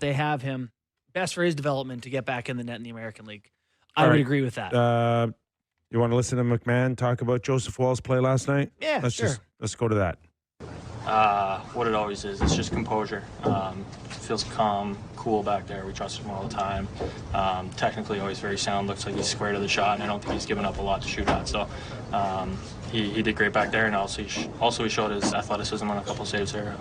they have him, best for his development to get back in the net in the American League. I All would right. agree with that. You want to listen to McMahon talk about Joseph Wall's play last night? Yeah, sure. Let's go to that. What it always is. It's just composure. Feels calm, cool back there. We trust him all the time. Technically, always very sound. Looks like he's square to the shot, and I don't think he's given up a lot to shoot at. So he did great back there, and also he showed his athleticism on a couple saves there,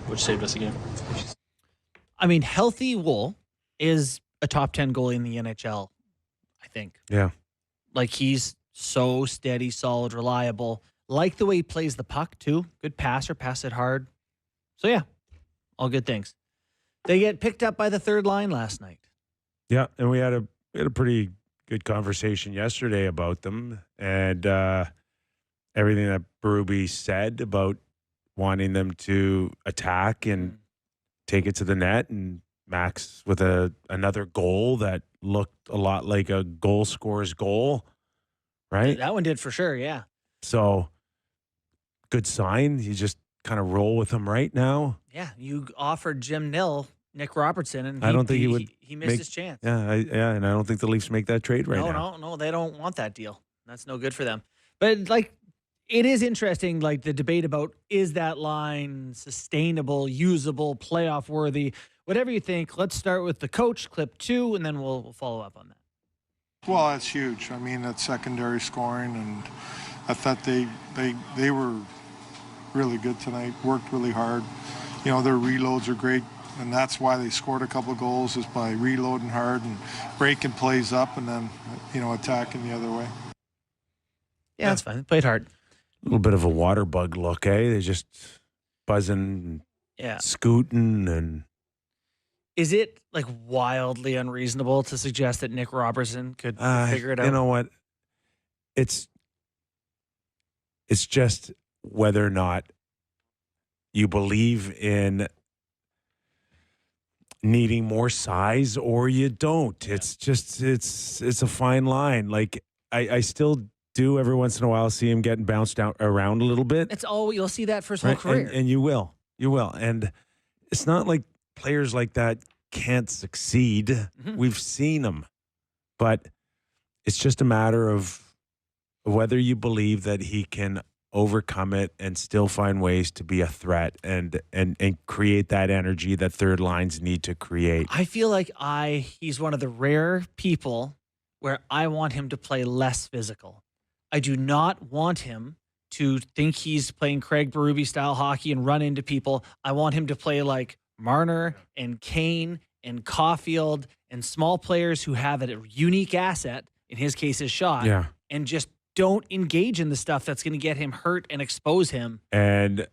which saved us the game. I mean, healthy Wool is a top 10 goalie in the NHL, I think. Yeah. Like, he's so steady, solid, reliable. Like the way he plays the puck, too. Good passer, pass it hard. So, yeah, all good things. They get picked up by the third line last night. Yeah, and we had a pretty good conversation yesterday about them and everything that Berube said about wanting them to attack and take it to the net, and Max with another goal that looked a lot like a goal scorer's goal, right? That one did for sure, yeah. So, good sign. You just kind of roll with him right now. Yeah, you offered Jim Nill, Nick Robertson, and I don't think he would he missed his chance. Yeah, and I don't think the Leafs make that trade right now. No, they don't want that deal. That's no good for them. But, like, it is interesting, like, the debate about is that line sustainable, usable, playoff worthy, whatever you think. Let's start with the coach, clip 2, and then we'll follow up on that. Well, that's huge. I mean, that's secondary scoring, and I thought they were really good tonight, worked really hard. You know, their reloads are great, and that's why they scored a couple of goals, is by reloading hard and breaking plays up and then, you know, attacking the other way. Yeah, that's fine. They played hard. A little bit of a water bug look, eh? They're just buzzing, Yeah. scooting, and Is it, like, wildly unreasonable to suggest that Nick Robertson could figure it out? you know what? It's just whether or not you believe in needing more size or you don't. Yeah. It's just it's a fine line. Like I still do every once in a while see him getting bounced out around a little bit. It's all you'll see that for his whole Right? career. And you will. And it's not like players like that can't succeed. Mhm. We've seen them. But it's just a matter of whether you believe that he can overcome it and still find ways to be a threat and create that energy that third lines need to create. I feel like he's one of the rare people where I want him to play less physical. I do not want him to think he's playing Craig Berube style hockey and run into people. I want him to play like Marner and Kane and Caulfield and small players who have a unique asset, in his case his shot, Yeah. and just don't engage in the stuff that's going to get him hurt and expose him. And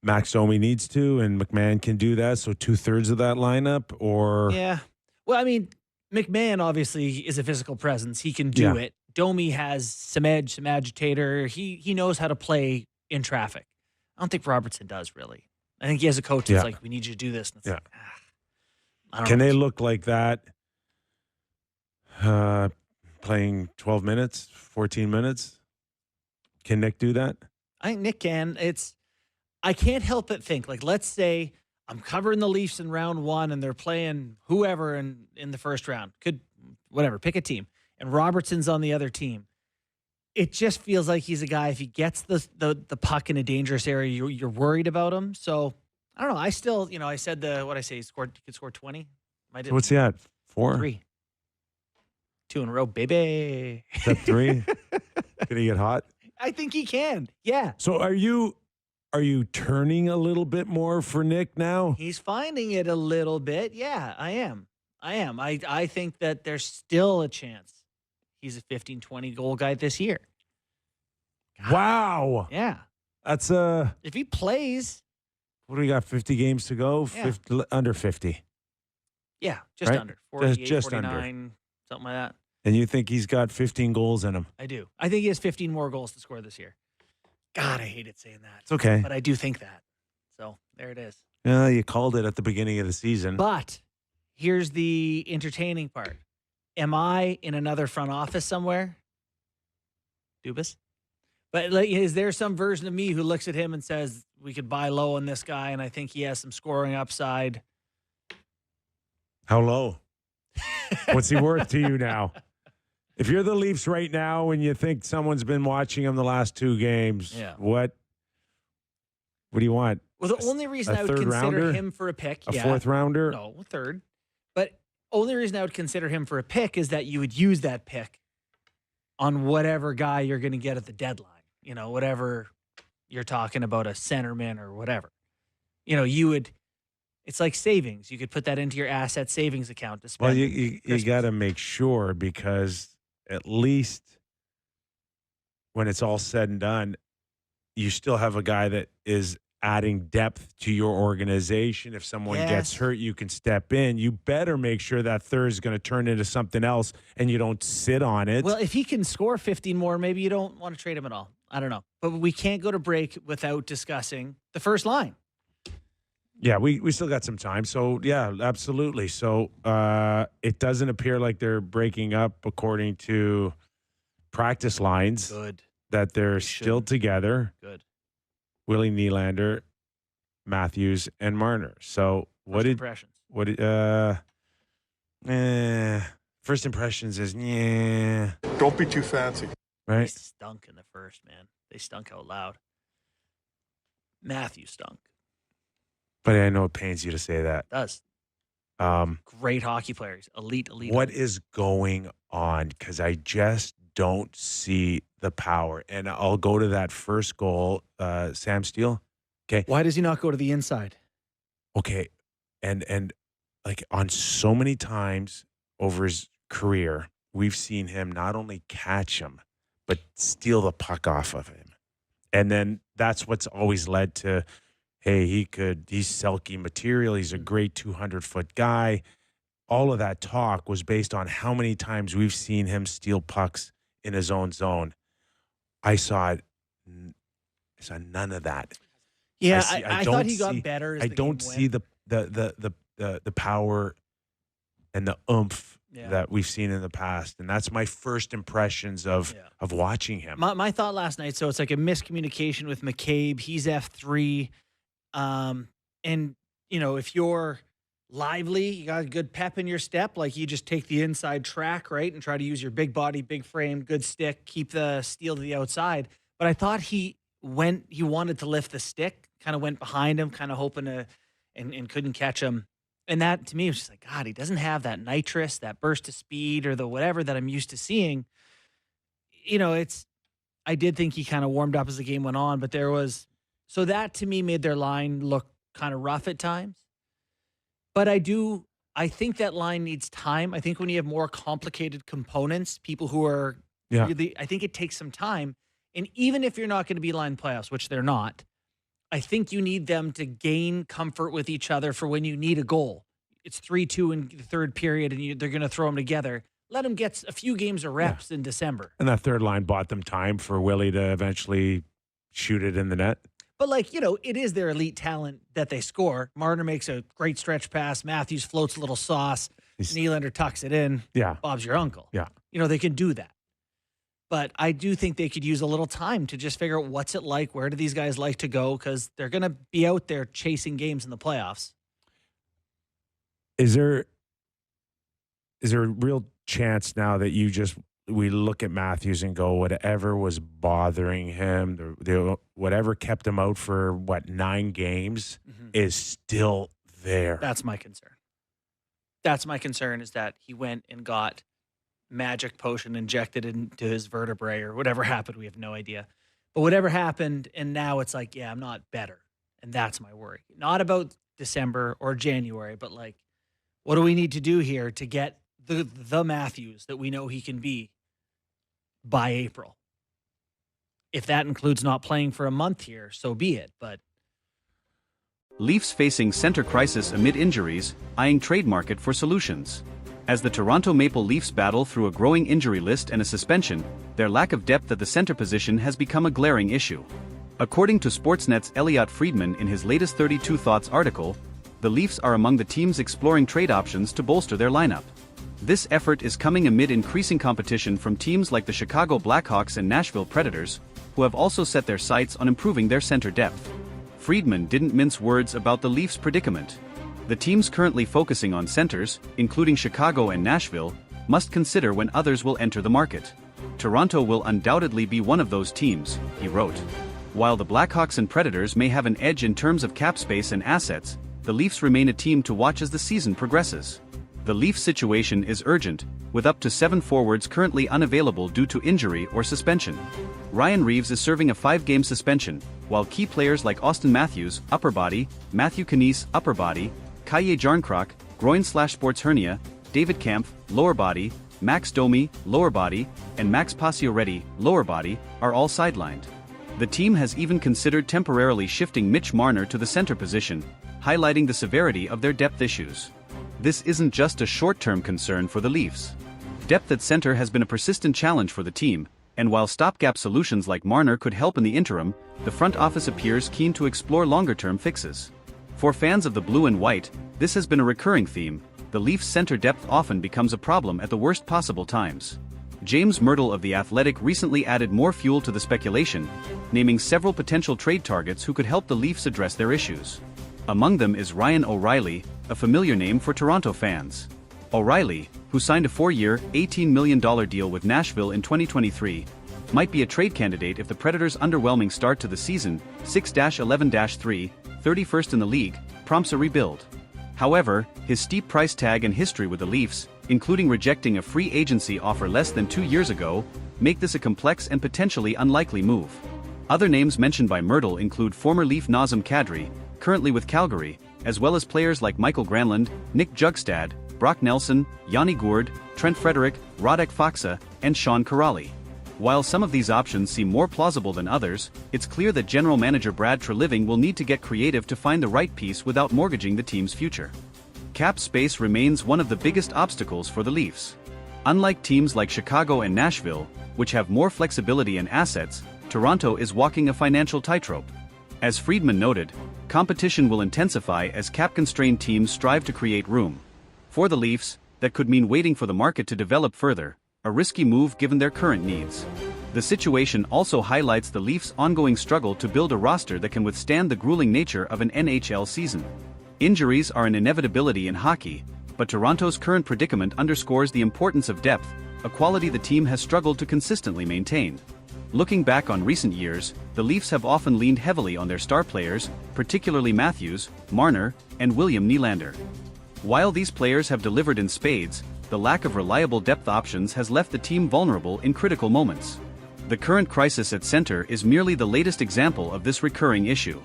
Max Domi needs to, and McMahon can do that. So 2/3 of that lineup, or Yeah. Well, I mean, McMahon obviously is a physical presence. He can do it. Domi has some edge, some agitator. He knows how to play in traffic. I don't think Robertson does, really. I think he has a coach that's like, we need you to do this. And it's like, I don't can know. they look like that playing 12 minutes, 14 minutes? Can Nick do that? I think Nick can. I can't help but think, like, let's say I'm covering the Leafs in round 1 and they're playing whoever in the first round. Whatever, pick a team. And Robertson's on the other team. It just feels like he's a guy, if he gets the puck in a dangerous area, you're worried about him. So, I don't know. I still, I said he could score 20. What's he at? 4? 3. 2 in a row, baby. Is that 3? Can he get hot? I think he can. Yeah. So are you turning a little bit more for Nick now? He's finding it a little bit. Yeah, I am. I think that there's still a chance he's a 15, 20 goal guy this year. Wow. Yeah. That's If he plays. what do we got? 50 games to go? Yeah. 50, under 50. Yeah, just Right? under. 48, Just 49, something like that. And you think he's got 15 goals in him? I do. I think he has 15 more goals to score this year. God, I hated saying that. It's okay. But I do think that. So there it is. Yeah, you called it at the beginning of the season. But here's the entertaining part. Am I in another front office somewhere? Dubas? But like, is there some version of me who looks at him and says, we could buy low on this guy and I think he has some scoring upside? How low? What's he worth to you now? If you're the Leafs right now and you think someone's been watching him the last 2 games, what do you want? Well, the only reason I would third consider rounder? him for a pick, A fourth rounder? No, third. But only reason I would consider him for a pick is that you would use that pick on whatever guy you're going to get at the deadline. You know, whatever you're talking about, a centerman or whatever. You know, you would. It's like savings. You could put that into your asset savings account to spend. Well, you got to make sure, because at least when it's all said and done, you still have a guy that is adding depth to your organization. If someone gets hurt, you can step in. You better make sure that third is going to turn into something else and you don't sit on it. Well, if he can score 15 more, maybe you don't want to trade him at all. I don't know. But we can't go to break without discussing the first line. Yeah, we still got some time. So, yeah, absolutely. So it doesn't appear like they're breaking up according to practice lines. Good. That they're still together. Good. Willie Nylander, Matthews, and Marner. So First impressions. First impressions is Don't be too fancy. They right. stunk in the first, man. They stunk out loud. Matthews stunk. But I know it pains you to say that. It does. Great hockey players. Elite. What is going on? Because I just don't see the power. And I'll go to that first goal, Sam Steele. Okay. Why does he not go to the inside? Okay. And like on so many times over his career, we've seen him not only catch him, but steal the puck off of him. And then that's what's always led to, hey, he's Selke material. He's a great 200-foot guy. All of that talk was based on how many times we've seen him steal pucks in his own zone. I saw none of that. Yeah, I thought he got better. I don't see the power and the oomph that we've seen in the past, and that's my first impressions of watching him. My thought last night. So it's like a miscommunication with McCabe. He's F3, and you know, if you're lively, you got a good pep in your step, like you just take the inside track, right, and try to use your big body, big frame, good stick, keep the steel to the outside. But I thought he wanted to lift the stick, kind of went behind him, kind of hoping to, and couldn't catch him. And that to me was just like, God, he doesn't have that nitrous, that burst of speed, or the whatever that I'm used to seeing. You know, I did think he kind of warmed up as the game went on, but so that to me made their line look kind of rough at times. But I think that line needs time. I think when you have more complicated components, people who are really, I think it takes some time. And even if you're not going to be line playoffs, which they're not, I think you need them to gain comfort with each other for when you need a goal. It's 3-2 in the third period, and they're going to throw them together. Let them get a few games of reps in December. And that third line bought them time for Willie to eventually shoot it in the net. But, like, you know, it is their elite talent that they score. Marner makes a great stretch pass. Matthews floats a little sauce. Nylander tucks it in. Yeah. Bob's your uncle. Yeah. You know, they can do that. But I do think they could use a little time to just figure out what's it like, where do these guys like to go, because they're going to be out there chasing games in the playoffs. Is there a real chance now that we look at Matthews and go, whatever was bothering him, whatever kept him out for 9 games is still there? That's my concern. That's my concern, is that he went and got magic potion injected into his vertebrae or whatever happened. We have no idea. But whatever happened, and now it's like, I'm not better. And that's my worry. Not about December or January, but like, what do we need to do here to get the Matthews that we know he can be by April? If that includes not playing for a month here, so be it. But Leafs facing center crisis amid injuries, eyeing trade market for solutions. As the Toronto Maple Leafs battle through a growing injury list and a suspension, their lack of depth at the center position has become a glaring issue. According to Sportsnet's Elliotte Friedman in his latest 32 Thoughts article, the Leafs are among the teams exploring trade options to bolster their lineup. This effort is coming amid increasing competition from teams like the Chicago Blackhawks and Nashville Predators, who have also set their sights on improving their center depth. Friedman didn't mince words about the Leafs' predicament. The teams currently focusing on centers, including Chicago and Nashville, must consider when others will enter the market. Toronto will undoubtedly be one of those teams, he wrote. While the Blackhawks and Predators may have an edge in terms of cap space and assets, the Leafs remain a team to watch as the season progresses. The Leafs situation is urgent, with up to 7 forwards currently unavailable due to injury or suspension. Ryan Reeves is serving a 5-game suspension, while key players like Auston Matthews, upper body, Matthew Knies, upper body, Kaje Jarnkrok, groin/sports hernia, David Kampf, lower body, Max Domi, lower body, and Max Pacioretty, lower body, are all sidelined. The team has even considered temporarily shifting Mitch Marner to the center position, highlighting the severity of their depth issues. This isn't just a short-term concern for the Leafs. Depth at center has been a persistent challenge for the team, and while stopgap solutions like Marner could help in the interim, the front office appears keen to explore longer-term fixes. For fans of the blue and white, this has been a recurring theme. The Leafs' center depth often becomes a problem at the worst possible times. James Myrtle of The Athletic recently added more fuel to the speculation, naming several potential trade targets who could help the Leafs address their issues. Among them is Ryan O'Reilly, a familiar name for Toronto fans. O'Reilly, who signed a 4-year, $18 million deal with Nashville in 2023, might be a trade candidate if the Predators' underwhelming start to the season, 6-11-3, 31st in the league, prompts a rebuild. However, his steep price tag and history with the Leafs, including rejecting a free agency offer less than 2 years ago, make this a complex and potentially unlikely move. Other names mentioned by Myrtle include former Leaf Nazem Kadri, currently with Calgary, as well as players like Michael Granlund, Nick Jugstad, Brock Nelson, Yanni Gourde, Trent Frederick, Radek Faksa, and Sean Kuraly. While some of these options seem more plausible than others, it's clear that general manager Brad Treliving will need to get creative to find the right piece without mortgaging the team's future. Cap space remains one of the biggest obstacles for the Leafs. Unlike teams like Chicago and Nashville, which have more flexibility and assets, Toronto is walking a financial tightrope. As Friedman noted, competition will intensify as cap-constrained teams strive to create room. For the Leafs, that could mean waiting for the market to develop further, a risky move given their current needs. The situation also highlights the Leafs' ongoing struggle to build a roster that can withstand the grueling nature of an NHL season. Injuries are an inevitability in hockey, but Toronto's current predicament underscores the importance of depth, a quality the team has struggled to consistently maintain. Looking back on recent years, the Leafs have often leaned heavily on their star players, particularly Matthews, Marner, and William Nylander. While these players have delivered in spades, the lack of reliable depth options has left the team vulnerable in critical moments. The current crisis at center is merely the latest example of this recurring issue.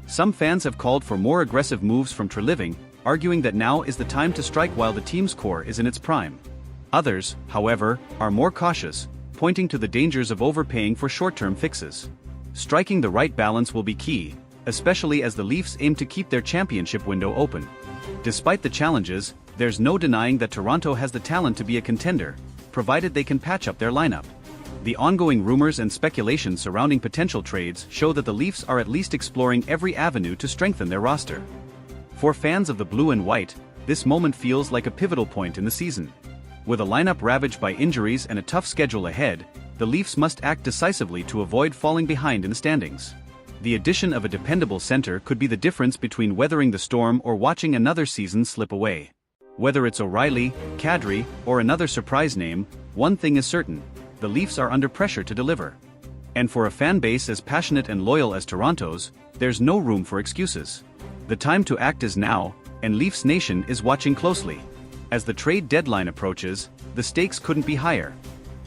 Some fans have called for more aggressive moves from Treliving, arguing that now is the time to strike while the team's core is in its prime. Others, however, are more cautious, pointing to the dangers of overpaying for short-term fixes. Striking the right balance will be key, especially as the Leafs aim to keep their championship window open. Despite the challenges, there's no denying that Toronto has the talent to be a contender, provided they can patch up their lineup. The ongoing rumors and speculation surrounding potential trades show that the Leafs are at least exploring every avenue to strengthen their roster. For fans of the blue and white, this moment feels like a pivotal point in the season. With a lineup ravaged by injuries and a tough schedule ahead, the Leafs must act decisively to avoid falling behind in the standings. The addition of a dependable center could be the difference between weathering the storm or watching another season slip away. Whether it's O'Reilly, Kadri, or another surprise name, one thing is certain: the Leafs are under pressure to deliver. And for a fan base as passionate and loyal as Toronto's, there's no room for excuses. The time to act is now, and Leafs Nation is watching closely. As the trade deadline approaches, the stakes couldn't be higher.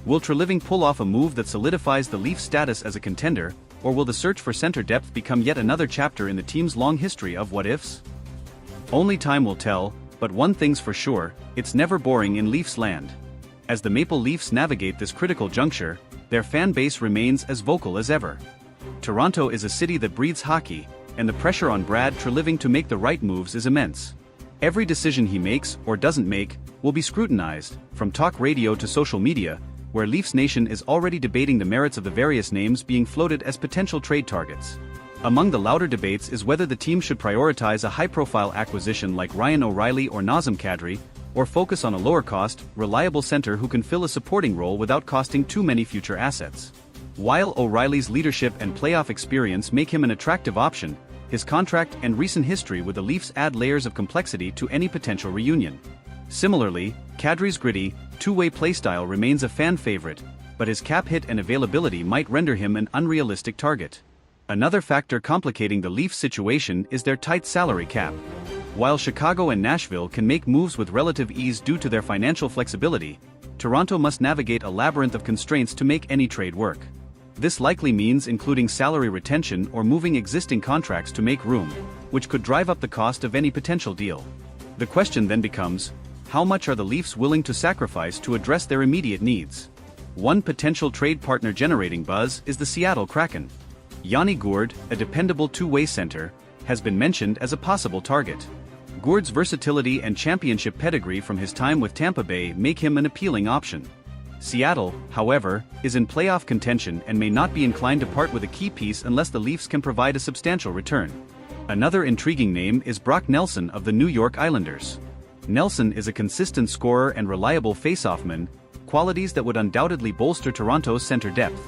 Will Treliving pull off a move that solidifies the Leafs' status as a contender, or will the search for center depth become yet another chapter in the team's long history of what-ifs? Only time will tell, but one thing's for sure: it's never boring in Leafs land. As the Maple Leafs navigate this critical juncture, their fan base remains as vocal as ever. Toronto is a city that breathes hockey, and the pressure on Brad Treliving to make the right moves is immense. Every decision he makes, or doesn't make, will be scrutinized, from talk radio to social media, where Leafs Nation is already debating the merits of the various names being floated as potential trade targets. Among the louder debates is whether the team should prioritize a high-profile acquisition like Ryan O'Reilly or Nazem Kadri, or focus on a lower-cost, reliable center who can fill a supporting role without costing too many future assets. While O'Reilly's leadership and playoff experience make him an attractive option, his contract and recent history with the Leafs add layers of complexity to any potential reunion. Similarly, Kadri's gritty, two-way playstyle remains a fan favorite, but his cap hit and availability might render him an unrealistic target. Another factor complicating the Leafs situation is their tight salary cap. While Chicago and Nashville can make moves with relative ease due to their financial flexibility, Toronto must navigate a labyrinth of constraints to make any trade work. This likely means including salary retention or moving existing contracts to make room, which could drive up the cost of any potential deal. The question then becomes, how much are the Leafs willing to sacrifice to address their immediate needs? One potential trade partner generating buzz is the Seattle Kraken. Yanni Gourde, a dependable two-way center, has been mentioned as a possible target. Gourde's versatility and championship pedigree from his time with Tampa Bay make him an appealing option. Seattle, however, is in playoff contention and may not be inclined to part with a key piece unless the Leafs can provide a substantial return. Another intriguing name is Brock Nelson of the New York Islanders. Nelson is a consistent scorer and reliable faceoffman, qualities that would undoubtedly bolster Toronto's center depth.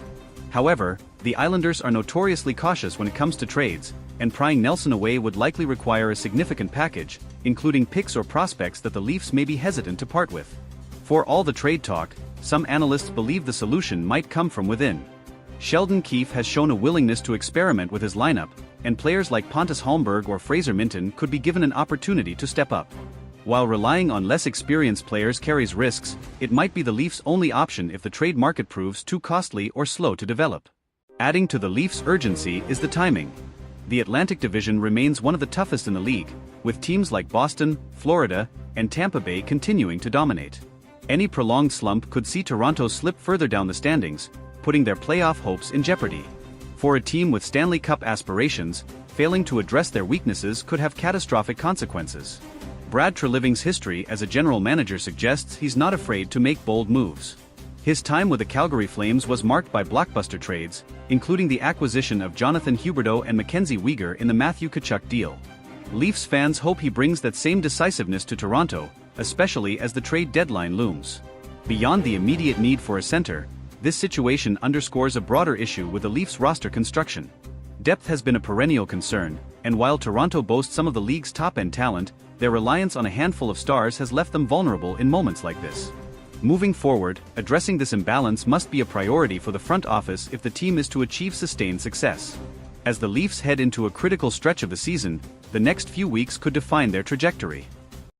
However, the Islanders are notoriously cautious when it comes to trades, and prying Nelson away would likely require a significant package, including picks or prospects that the Leafs may be hesitant to part with. For all the trade talk, some analysts believe the solution might come from within. Sheldon Keefe has shown a willingness to experiment with his lineup, and players like Pontus Holmberg or Fraser Minton could be given an opportunity to step up. While relying on less experienced players carries risks, it might be the Leafs' only option if the trade market proves too costly or slow to develop. Adding to the Leafs' urgency is the timing. The Atlantic Division remains one of the toughest in the league, with teams like Boston, Florida, and Tampa Bay continuing to dominate. Any prolonged slump could see Toronto slip further down the standings, putting their playoff hopes in jeopardy. For a team with Stanley Cup aspirations, failing to address their weaknesses could have catastrophic consequences. Brad Treliving's history as a general manager suggests he's not afraid to make bold moves. His time with the Calgary Flames was marked by blockbuster trades, including the acquisition of Jonathan Huberdeau and Mackenzie Weegar in the Matthew Tkachuk deal. Leafs fans hope he brings that same decisiveness to Toronto, especially as the trade deadline looms. Beyond the immediate need for a center, this situation underscores a broader issue with the Leafs roster construction. Depth has been a perennial concern, and while Toronto boasts some of the league's top-end talent, their reliance on a handful of stars has left them vulnerable in moments like this. Moving forward, addressing this imbalance must be a priority for the front office if the team is to achieve sustained success. As the Leafs head into a critical stretch of the season, the next few weeks could define their trajectory.